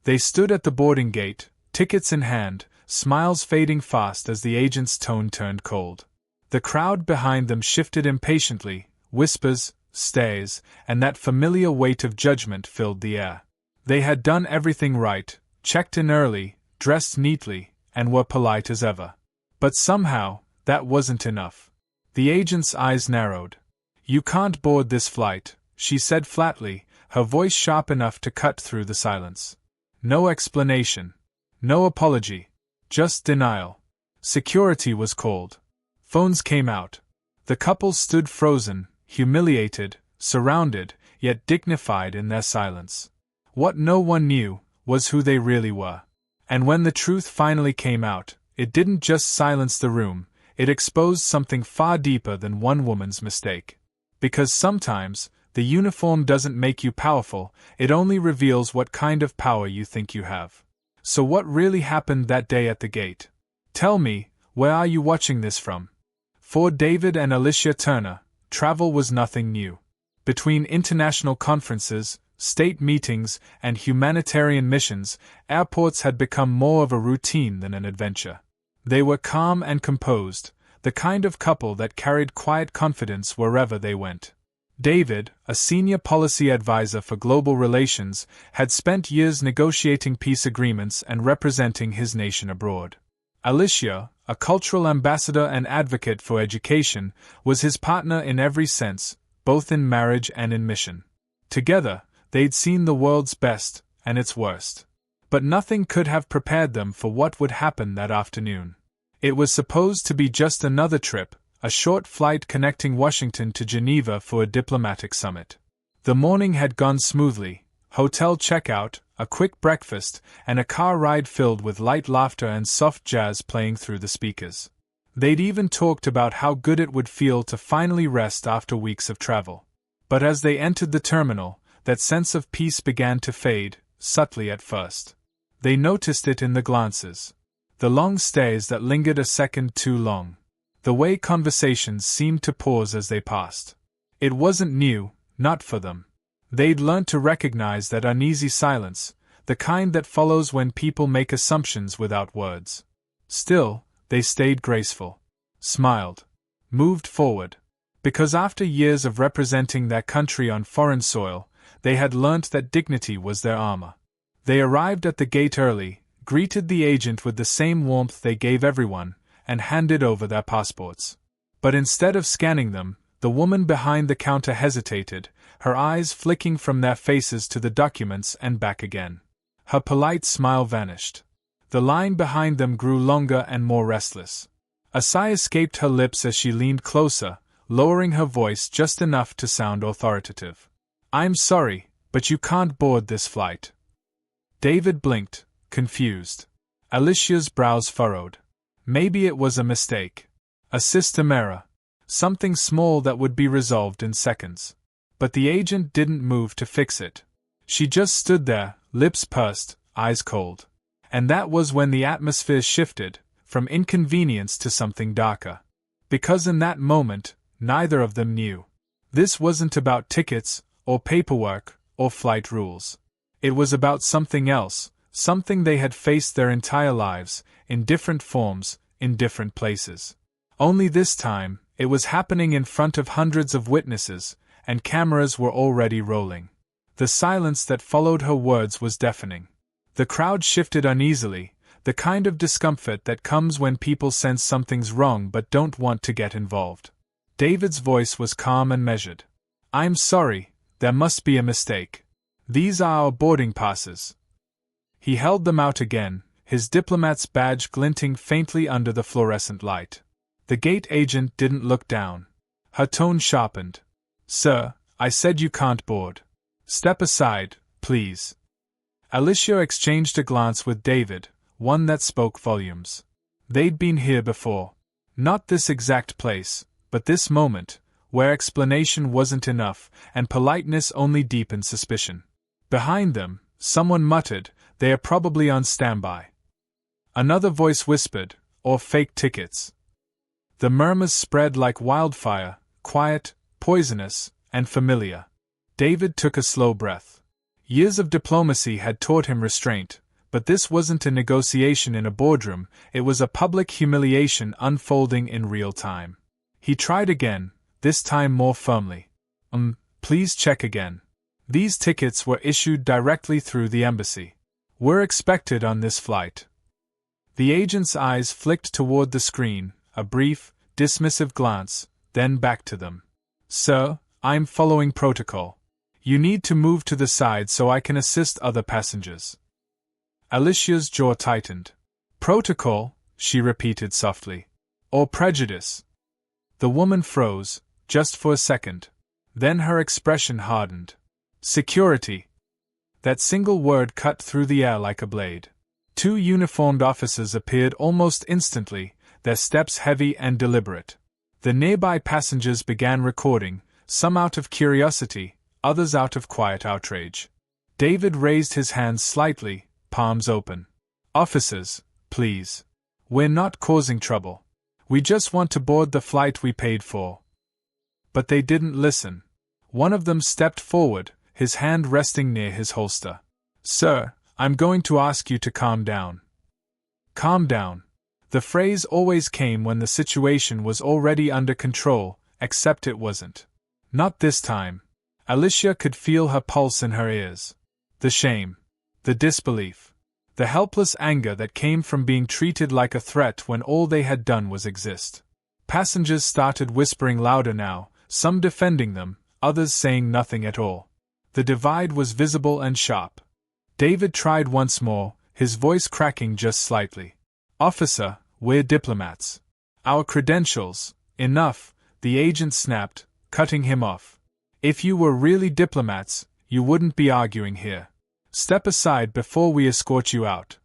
They stood at the boarding gate, tickets in hand, smiles fading fast as the agent's tone turned cold. The crowd behind them shifted impatiently, whispers, stares, and that familiar weight of judgment filled the air. They had done everything right, checked in early, dressed neatly, and were polite as ever. But somehow, that wasn't enough. The agent's eyes narrowed. "You can't board this flight," she said flatly, her voice sharp enough to cut through the silence. No explanation. No apology. Just denial. Security was called. Phones came out. The couple stood frozen, humiliated, surrounded, yet dignified in their silence. What no one knew was who they really were. And when the truth finally came out, it didn't just silence the room, it exposed something far deeper than one woman's mistake. Because sometimes, the uniform doesn't make you powerful, it only reveals what kind of power you think you have. So what really happened that day at the gate? Tell me, where are you watching this from? For David and Alicia Turner, travel was nothing new. Between international conferences, state meetings, and humanitarian missions, airports had become more of a routine than an adventure. They were calm and composed, the kind of couple that carried quiet confidence wherever they went. David, a senior policy advisor for global relations, had spent years negotiating peace agreements and representing his nation abroad. Alicia, a cultural ambassador and advocate for education, was his partner in every sense, both in marriage and in mission. Together, they'd seen the world's best and its worst. But nothing could have prepared them for what would happen that afternoon. It was supposed to be just another trip, a short flight connecting Washington to Geneva for a diplomatic summit. The morning had gone smoothly: hotel checkout, a quick breakfast, and a car ride filled with light laughter and soft jazz playing through the speakers. They'd even talked about how good it would feel to finally rest after weeks of travel. But as they entered the terminal, that sense of peace began to fade, subtly at first. They noticed it in the glances. The long stares that lingered a second too long. The way conversations seemed to pause as they passed. It wasn't new, not for them. They'd learned to recognize that uneasy silence, the kind that follows when people make assumptions without words. Still, they stayed graceful, smiled, moved forward. Because after years of representing their country on foreign soil, they had learnt that dignity was their armor. They arrived at the gate early, greeted the agent with the same warmth they gave everyone, and handed over their passports. But instead of scanning them, the woman behind the counter hesitated, her eyes flicking from their faces to the documents and back again. Her polite smile vanished. The line behind them grew longer and more restless. A sigh escaped her lips as she leaned closer, lowering her voice just enough to sound authoritative. "I'm sorry, but you can't board this flight." David blinked, confused. Alicia's brows furrowed. Maybe it was a mistake. A system error. Something small that would be resolved in seconds. But the agent didn't move to fix it. She just stood there, lips pursed, eyes cold. And that was when the atmosphere shifted, from inconvenience to something darker. Because in that moment, neither of them knew. This wasn't about tickets, or paperwork, or flight rules. It was about something else, something they had faced their entire lives, in different forms, in different places. Only this time, it was happening in front of hundreds of witnesses, and cameras were already rolling. The silence that followed her words was deafening. The crowd shifted uneasily, the kind of discomfort that comes when people sense something's wrong but don't want to get involved. David's voice was calm and measured. "I'm sorry, there must be a mistake. These are our boarding passes." He held them out again, his diplomat's badge glinting faintly under the fluorescent light. The gate agent didn't look down. Her tone sharpened. "Sir, I said you can't board. Step aside, please." Alicia exchanged a glance with David, one that spoke volumes. They'd been here before. Not this exact place, but this moment, where explanation wasn't enough, and politeness only deepened suspicion. Behind them, someone muttered, "They are probably on standby." Another voice whispered, "Or fake tickets." The murmurs spread like wildfire, quiet, poisonous, and familiar. David took a slow breath. Years of diplomacy had taught him restraint, but this wasn't a negotiation in a boardroom, it was a public humiliation unfolding in real time. He tried again, this time more firmly. Please check again. These tickets were issued directly through the embassy. We're expected on this flight. The agent's eyes flicked toward the screen, a brief, dismissive glance, then back to them. Sir, I'm following protocol. You need to move to the side so I can assist other passengers. Alicia's jaw tightened. Protocol, she repeated softly. Or prejudice. The woman froze, just for a second. Then her expression hardened. Security. That single word cut through the air like a blade. Two uniformed officers appeared almost instantly, their steps heavy and deliberate. The nearby passengers began recording, some out of curiosity, others out of quiet outrage. David raised his hands slightly, palms open. Officers, please. We're not causing trouble. We just want to board the flight we paid for. But they didn't listen. One of them stepped forward, his hand resting near his holster. Sir, I'm going to ask you to calm down. Calm down. The phrase always came when the situation was already under control, except it wasn't. Not this time. Alicia could feel her pulse in her ears. The shame. The disbelief. The helpless anger that came from being treated like a threat when all they had done was exist. Passengers started whispering louder now, some defending them, others saying nothing at all. The divide was visible and sharp. David tried once more, his voice cracking just slightly. Officer, we're diplomats. Our credentials. Enough, the agent snapped, cutting him off. If you were really diplomats, you wouldn't be arguing here. Step aside before we escort you out.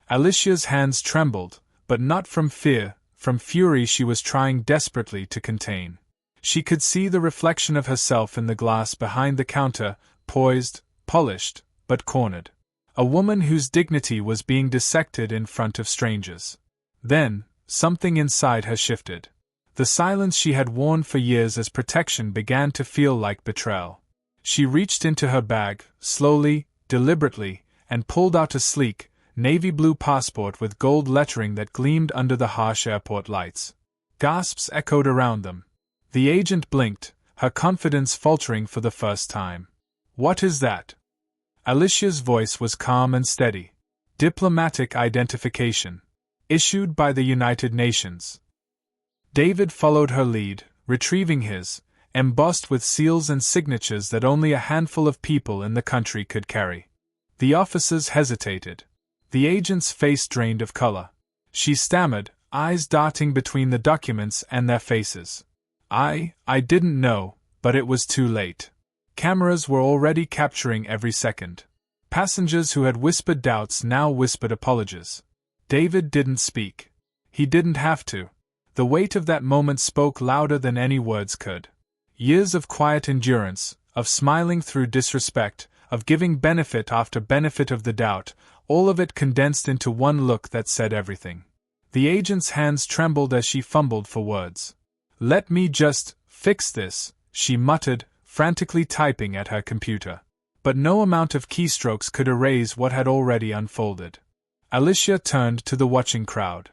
Alicia's hands trembled, but not from fear, from fury she was trying desperately to contain. She could see the reflection of herself in the glass behind the counter, poised, polished, but cornered. A woman whose dignity was being dissected in front of strangers. Then, something inside her shifted. The silence she had worn for years as protection began to feel like betrayal. She reached into her bag, slowly, deliberately, and pulled out a sleek, navy blue passport with gold lettering that gleamed under the harsh airport lights. Gasps echoed around them. The agent blinked, her confidence faltering for the first time. What is that? Alicia's voice was calm and steady. Diplomatic identification. Issued by the United Nations. David followed her lead, retrieving his, embossed with seals and signatures that only a handful of people in the country could carry. The officers hesitated. The agent's face drained of color. She stammered, eyes darting between the documents and their faces. I didn't know, but it was too late. Cameras were already capturing every second. Passengers who had whispered doubts now whispered apologies. David didn't speak. He didn't have to. The weight of that moment spoke louder than any words could. Years of quiet endurance, of smiling through disrespect, of giving benefit after benefit of the doubt, all of it condensed into one look that said everything. The agent's hands trembled as she fumbled for words. Let me just fix this, she muttered, frantically typing at her computer. But no amount of keystrokes could erase what had already unfolded. Alicia turned to the watching crowd.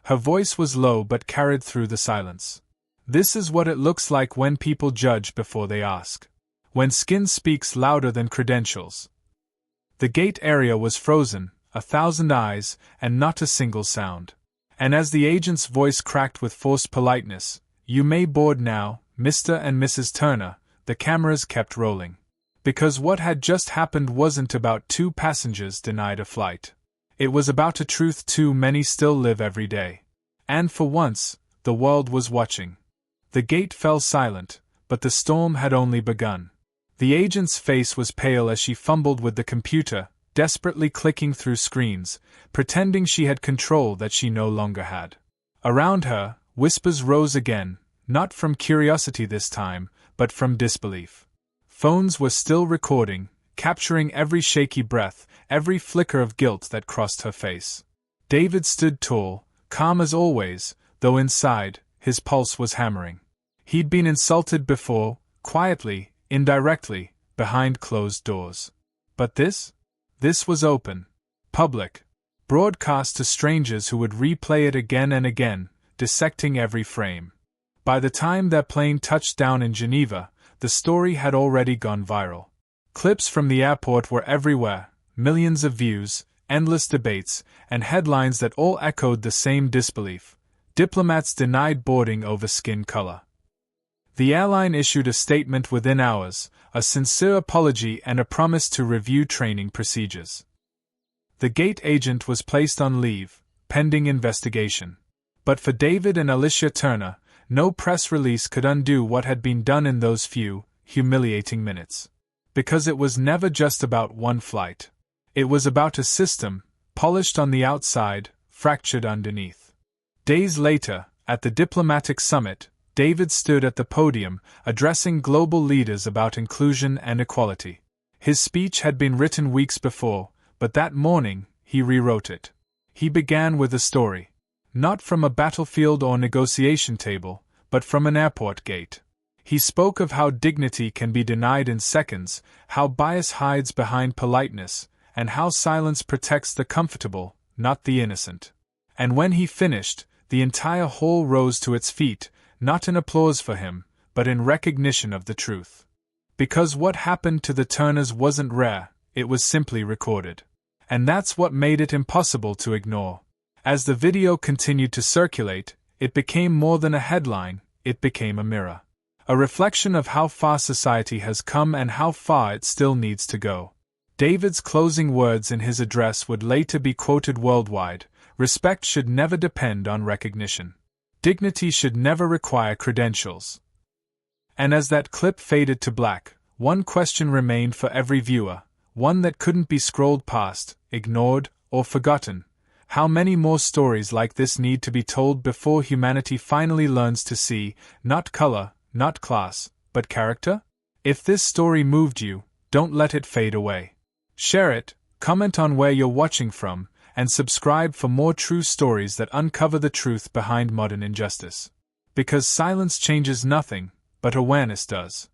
Her voice was low but carried through the silence. This is what it looks like when people judge before they ask. When skin speaks louder than credentials. The gate area was frozen, 1,000 eyes, and not a single sound. And as the agent's voice cracked with forced politeness, "You may board now, Mr. and Mrs. Turner," the cameras kept rolling. Because what had just happened wasn't about two passengers denied a flight. It was about a truth too many still live every day. And for once, the world was watching. The gate fell silent, but the storm had only begun. The agent's face was pale as she fumbled with the computer, desperately clicking through screens, pretending she had control that she no longer had. Around her, whispers rose again, not from curiosity this time, but from disbelief. Phones were still recording, capturing every shaky breath, every flicker of guilt that crossed her face. David stood tall, calm as always, though inside, his pulse was hammering. He'd been insulted before, quietly, indirectly, behind closed doors. But this? This was open. Public. Broadcast to strangers who would replay it again and again, dissecting every frame. By the time their plane touched down in Geneva, the story had already gone viral. Clips from the airport were everywhere, millions of views, endless debates, and headlines that all echoed the same disbelief. Diplomats denied boarding over skin color. The airline issued a statement within hours, a sincere apology and a promise to review training procedures. The gate agent was placed on leave, pending investigation. But for David and Alicia Turner, no press release could undo what had been done in those few, humiliating minutes. Because it was never just about one flight. It was about a system, polished on the outside, fractured underneath. Days later, at the diplomatic summit, David stood at the podium, addressing global leaders about inclusion and equality. His speech had been written weeks before, but that morning, he rewrote it. He began with a story. Not from a battlefield or negotiation table, but from an airport gate. He spoke of how dignity can be denied in seconds, how bias hides behind politeness, and how silence protects the comfortable, not the innocent. And when he finished, the entire hall rose to its feet, not in applause for him, but in recognition of the truth. Because what happened to the Turners wasn't rare, it was simply recorded. And that's what made it impossible to ignore. As the video continued to circulate, it became more than a headline, it became a mirror. A reflection of how far society has come and how far it still needs to go. David's closing words in his address would later be quoted worldwide: "Respect should never depend on recognition. Dignity should never require credentials." And as that clip faded to black, one question remained for every viewer, one that couldn't be scrolled past, ignored, or forgotten. How many more stories like this need to be told before humanity finally learns to see, not color, not class, but character? If this story moved you, don't let it fade away. Share it, comment on where you're watching from, and subscribe for more true stories that uncover the truth behind modern injustice. Because silence changes nothing, but awareness does.